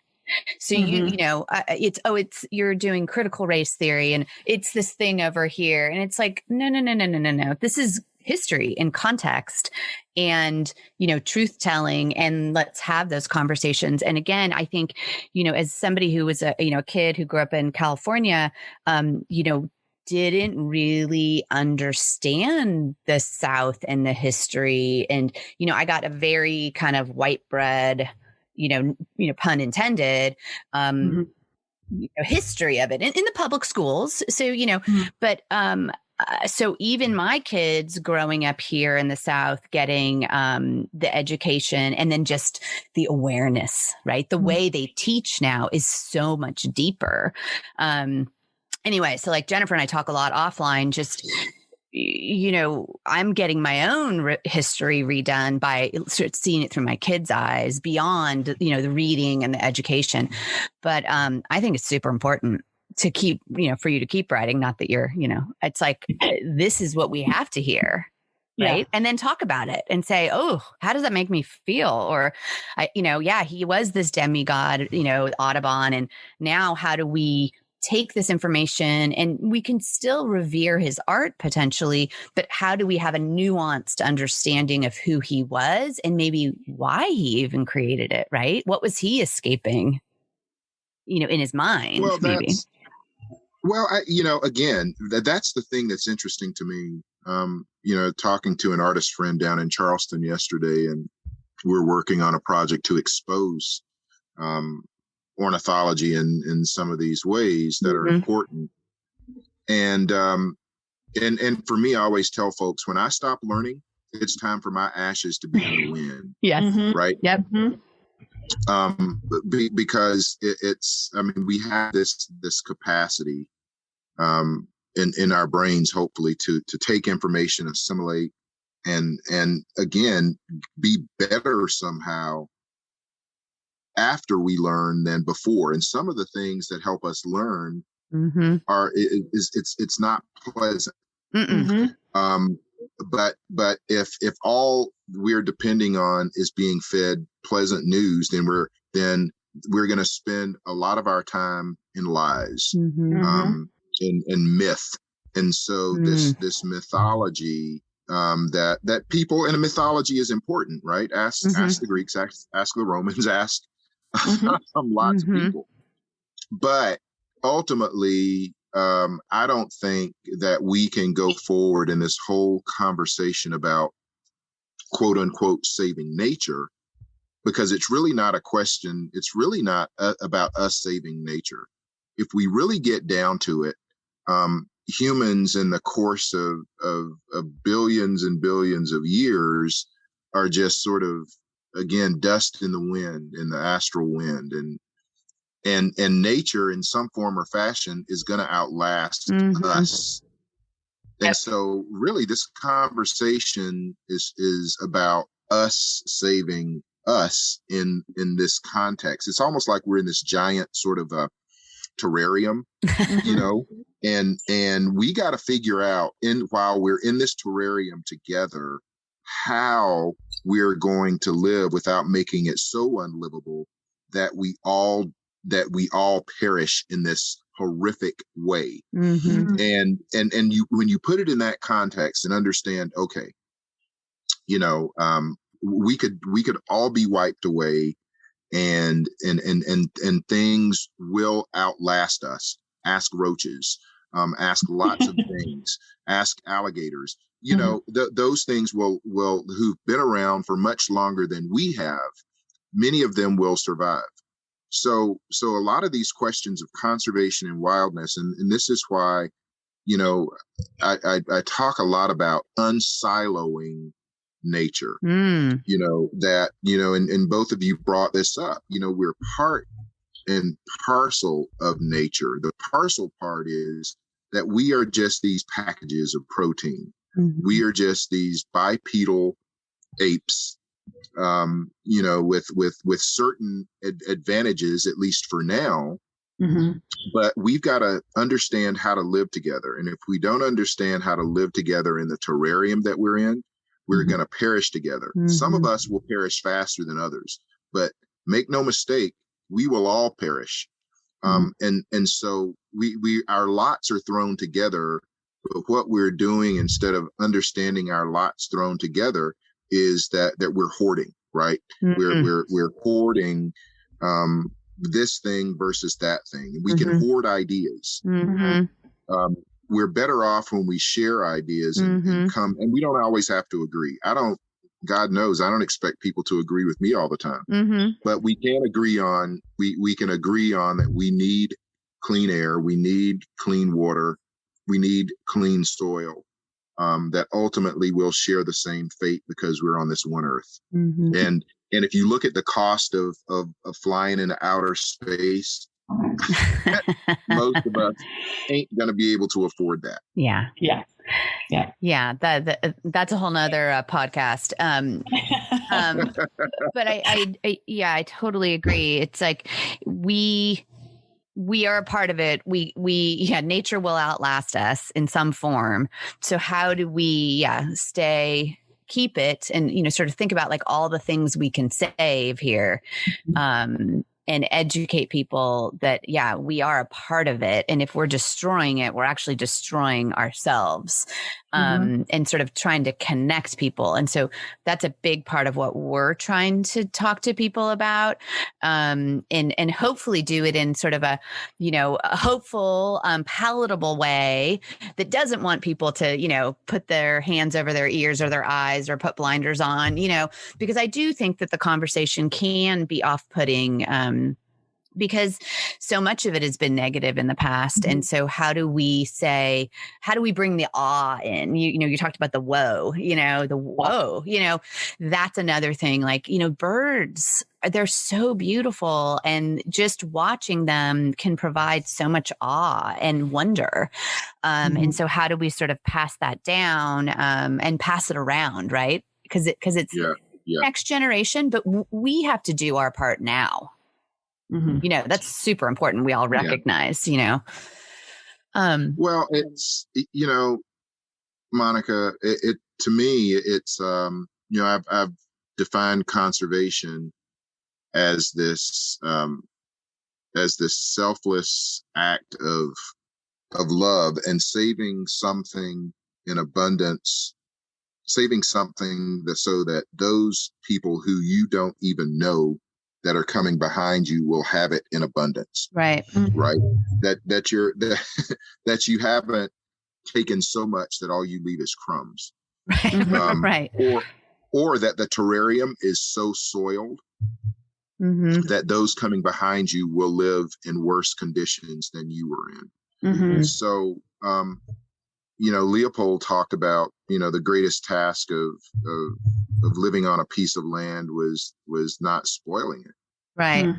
So it's you're doing critical race theory and it's this thing over here. And it's like, no. This is history and context and, truth telling, and let's have those conversations. And again, I think, as somebody who was a kid who grew up in California, didn't really understand the South and the history. And, I got a very kind of white bread, pun intended, history of it in the public schools. So, but, so even my kids growing up here in the South, getting the education and then just the awareness, right? The way they teach now is so much deeper. Anyway, so like Jennifer and I talk a lot offline, just, I'm getting my own history redone by seeing it through my kids' eyes beyond, the reading and the education. But I think it's super important to keep, for you to keep writing, not that you're, it's like, this is what we have to hear. Right. Yeah. And then talk about it and say, oh, how does that make me feel? Or, he was this demigod, Audubon. And now how do we take this information, and we can still revere his art potentially, but how do we have a nuanced understanding of who he was and maybe why he even created it, right? What was he escaping, in his mind? Well, maybe. Again, that's the thing that's interesting to me. Talking to an artist friend down in Charleston yesterday, and we're working on a project to expose ornithology in some of these ways that are important. And for me, I always tell folks, when I stop learning, it's time for my ashes to be in the wind. Yes. Right. Yep. Because we have this capacity in our brains, hopefully, to take information, assimilate, and again, be better somehow after we learn than before. And some of the things that help us learn it's not pleasant. But if all we're depending on is being fed pleasant news, then we're going to spend a lot of our time in lies, in myth. And so this mythology, that people, and a mythology is important, right? Ask the Greeks, ask the Romans, ask lots of people. But ultimately, I don't think that we can go forward in this whole conversation about quote unquote saving nature, because it's really not a question. It's really not about us saving nature. If we really get down to it, humans in the course of billions and billions of years are just sort of, again, dust in the wind, in the astral wind, and nature in some form or fashion is going to outlast us. And so really this conversation is about us saving us in this context. It's almost like we're in this giant sort of a terrarium, and we got to figure out, while we're in this terrarium together, how we're going to live without making it so unlivable that we all perish in this horrific way. And you, when you put it in that context and understand, okay, we could all be wiped away, and things will outlast us. Ask roaches, ask lots of things, ask alligators. You know, those things will who've been around for much longer than we have. Many of them will survive. So a lot of these questions of conservation and wildness, and this is why, you know, I talk a lot about unsiloing nature. You know, that, you know, and both of you brought this up. You know, we're part and parcel of nature. The parcel part is that we are just these packages of protein. We are just these bipedal apes, you know, with certain advantages, at least for now. But we've got to understand how to live together. And if we don't understand how to live together in the terrarium that we're in, we're going to perish together. Some of us will perish faster than others, but make no mistake, we will all perish. And so our lots are thrown together. But what we're doing, instead of understanding our lots thrown together, is that we're hoarding, right? We're hoarding this thing versus that thing. We can hoard ideas. We're better off when we share ideas and come, and we don't always have to agree. God knows, I don't expect people to agree with me all the time, but we can agree on, we can agree on that we need clean air, we need clean water, we need clean soil, that ultimately will share the same fate because we're on this one earth. And if you look at the cost of flying into outer space, most of us ain't going to be able to afford that. Yeah. That's a whole nother podcast. But I totally agree. It's like we are a part of it. Nature will outlast us in some form. So how do we keep it and, you know, sort of think about like all the things we can save here, and educate people that, we are a part of it. And if we're destroying it, we're actually destroying ourselves, and sort of trying to connect people. And so that's a big part of what we're trying to talk to people about, and hopefully do it in sort of a, you know, a hopeful, palatable way that doesn't want people to, you know, put their hands over their ears or their eyes or put blinders on, you know, because I do think that the conversation can be off-putting, because so much of it has been negative in the past. And so how do we bring the awe in? You talked about the whoa, that's another thing. Like, you know, birds, they're so beautiful, and just watching them can provide so much awe and wonder. And so how do we sort of pass that down, and pass it around, right? Because it's next generation, but we have to do our part now. You know, that's super important. We all recognize, you know. Well, it's, you know, Monica, it to me, it's, you know, I've defined conservation as this selfless act of love and saving something in abundance, saving something so that those people who you don't even know that are coming behind you will have it in abundance. Right. Right. That you haven't taken so much that all you leave is crumbs. Right. Or that the terrarium is so soiled that those coming behind you will live in worse conditions than you were in. So, you know, Leopold talked about, you know, the greatest task of living on a piece of land was not spoiling it. Right.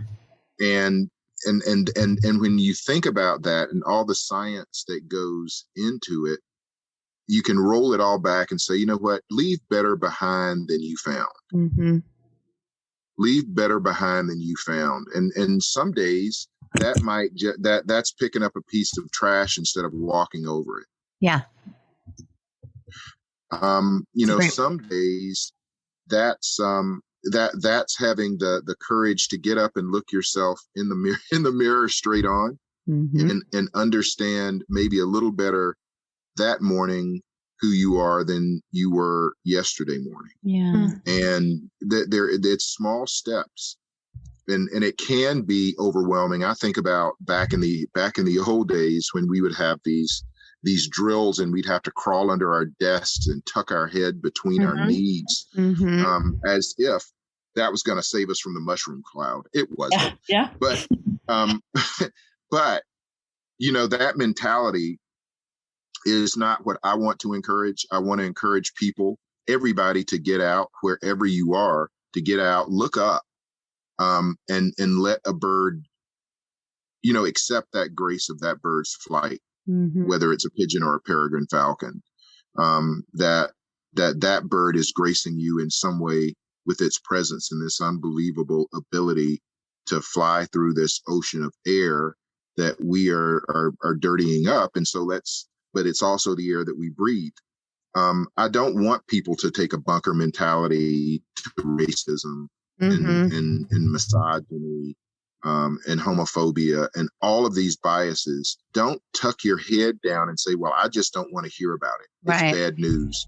And when you think about that and all the science that goes into it, you can roll it all back and say, you know what, leave better behind than you found. Leave better behind than you found. And some days that might that's picking up a piece of trash instead of walking over it. Yeah. You know, some days that's having the courage to get up and look yourself in the mirror straight on, and understand maybe a little better that morning who you are than you were yesterday morning. Yeah. And it's small steps. And it can be overwhelming. I think about back in the old days when we would have these drills and we'd have to crawl under our desks and tuck our head between our knees, as if that was going to save us from the mushroom cloud. It wasn't. Yeah. But but that mentality is not what I want to encourage. I want to encourage people, everybody, to get out wherever you are, to get out, look up, and let a bird, accept that grace of that bird's flight, whether it's a pigeon or a peregrine falcon, that bird is gracing you in some way with its presence and this unbelievable ability to fly through this ocean of air that we are dirtying up. And so but it's also the air that we breathe. I don't want people to take a bunker mentality to racism and misogyny, and homophobia and all of these biases. Don't tuck your head down and say, well, I just don't want to hear about it. It's bad news.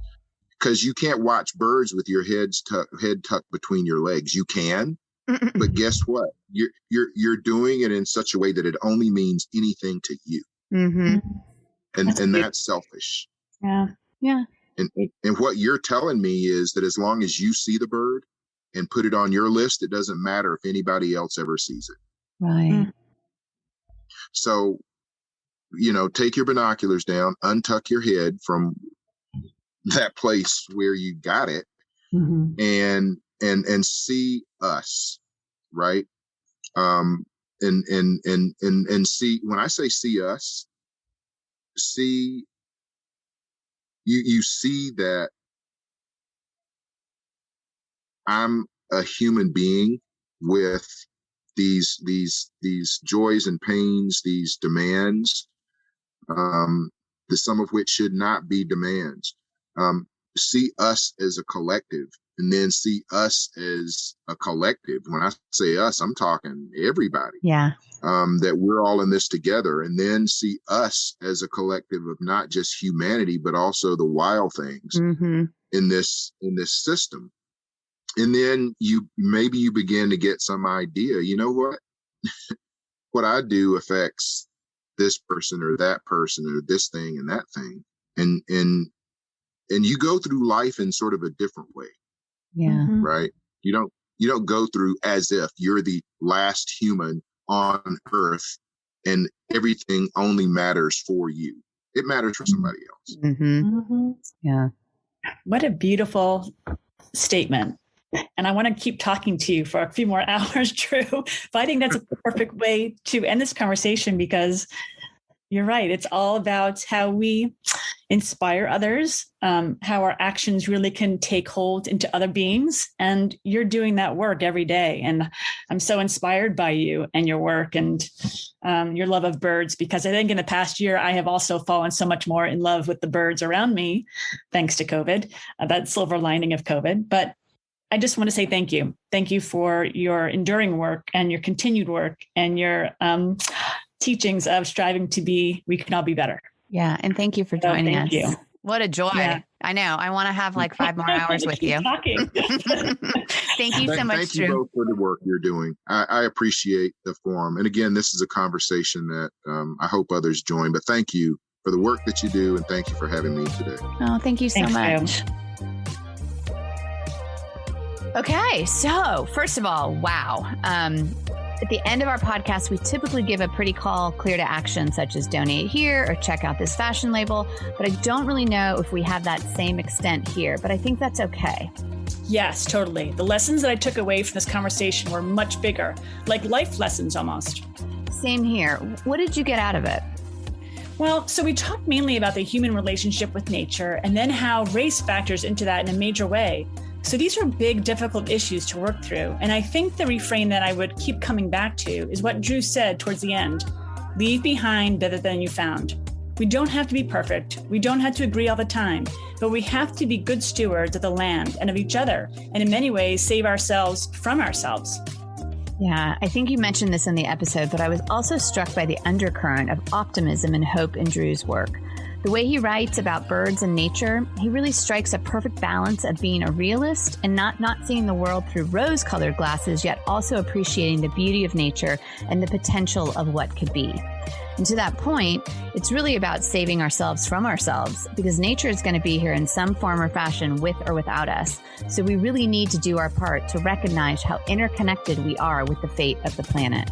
Because you can't watch birds with your head tucked between your legs. You can, but guess what? You're doing it in such a way that it only means anything to you. And that's selfish. Yeah. And what you're telling me is that as long as you see the bird and put it on your list, it doesn't matter if anybody else ever sees it. Right. So, take your binoculars down, untuck your head from that place where you got it, and see us, right? And see, when I say see us, you see that I'm a human being with these joys and pains, these demands, the sum of which should not be demands. See us as a collective, and then see us as a collective. When I say us, I'm talking everybody. Yeah. That we're all in this together, and then see us as a collective of not just humanity, but also the wild things in this system. And then you begin to get some idea, what? What I do affects this person or that person or this thing and that thing. And you go through life in sort of a different way. Yeah. Right. You don't go through as if you're the last human on earth and everything only matters for you. It matters for somebody else. Yeah. What a beautiful statement. And I want to keep talking to you for a few more hours, Drew. But I think that's a perfect way to end this conversation, because you're right. It's all about how we inspire others, how our actions really can take hold into other beings. And you're doing that work every day. And I'm so inspired by you and your work and your love of birds, because I think in the past year, I have also fallen so much more in love with the birds around me, thanks to COVID, that silver lining of COVID. But I just want to say thank you. Thank you for your enduring work and your continued work and your teachings of striving to be, we can all be better. Yeah. And thank you for joining us. You. What a joy. Yeah. I know. I want to have like 5 more hours with you. Talking. Thank you so much, Thank Drew. you both for the work you're doing. I appreciate the forum. And again, this is a conversation that I hope others join. But thank you for the work that you do. And thank you for having me today. Oh, thank you so much. Drew. Okay, so first of all, wow. At the end of our podcast, we typically give a pretty call clear to action, such as donate here or check out this fashion label. But I don't really know if we have that same extent here, but I think that's okay. Yes, totally. The lessons that I took away from this conversation were much bigger, like life lessons almost. Same here. What did you get out of it? Well, so we talked mainly about the human relationship with nature and then how race factors into that in a major way. So these are big, difficult issues to work through. And I think the refrain that I would keep coming back to is what Drew said towards the end: leave behind better than you found. We don't have to be perfect. We don't have to agree all the time, but we have to be good stewards of the land and of each other, and in many ways, save ourselves from ourselves. Yeah, I think you mentioned this in the episode, but I was also struck by the undercurrent of optimism and hope in Drew's work. The way he writes about birds and nature, he really strikes a perfect balance of being a realist and not seeing the world through rose-colored glasses, yet also appreciating the beauty of nature and the potential of what could be. And to that point, it's really about saving ourselves from ourselves, because nature is going to be here in some form or fashion with or without us. So we really need to do our part to recognize how interconnected we are with the fate of the planet.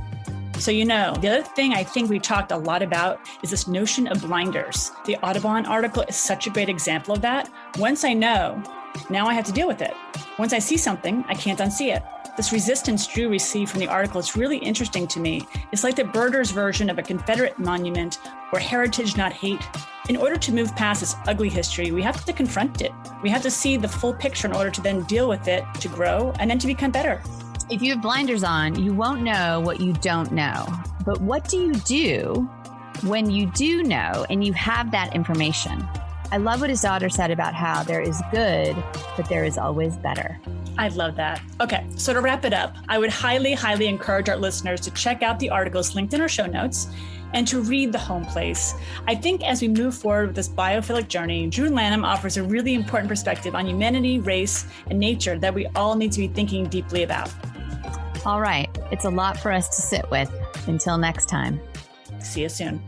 So, the other thing I think we talked a lot about is this notion of blinders. The Audubon article is such a great example of that. Once I know, now I have to deal with it. Once I see something, I can't unsee it. This resistance Drew received from the article is really interesting to me. It's like the birders' version of a Confederate monument, or heritage, not hate. In order to move past this ugly history, we have to confront it. We have to see the full picture in order to then deal with it, to grow, and then to become better. If you have blinders on, you won't know what you don't know. But what do you do when you do know and you have that information? I love what his daughter said about how there is good, but there is always better. I love that. Okay, so to wrap it up, I would highly, highly encourage our listeners to check out the articles linked in our show notes and to read The Home Place. I think as we move forward with this biophilic journey, Drew Lanham offers a really important perspective on humanity, race, and nature that we all need to be thinking deeply about. All right, it's a lot for us to sit with. Until next time. See you soon.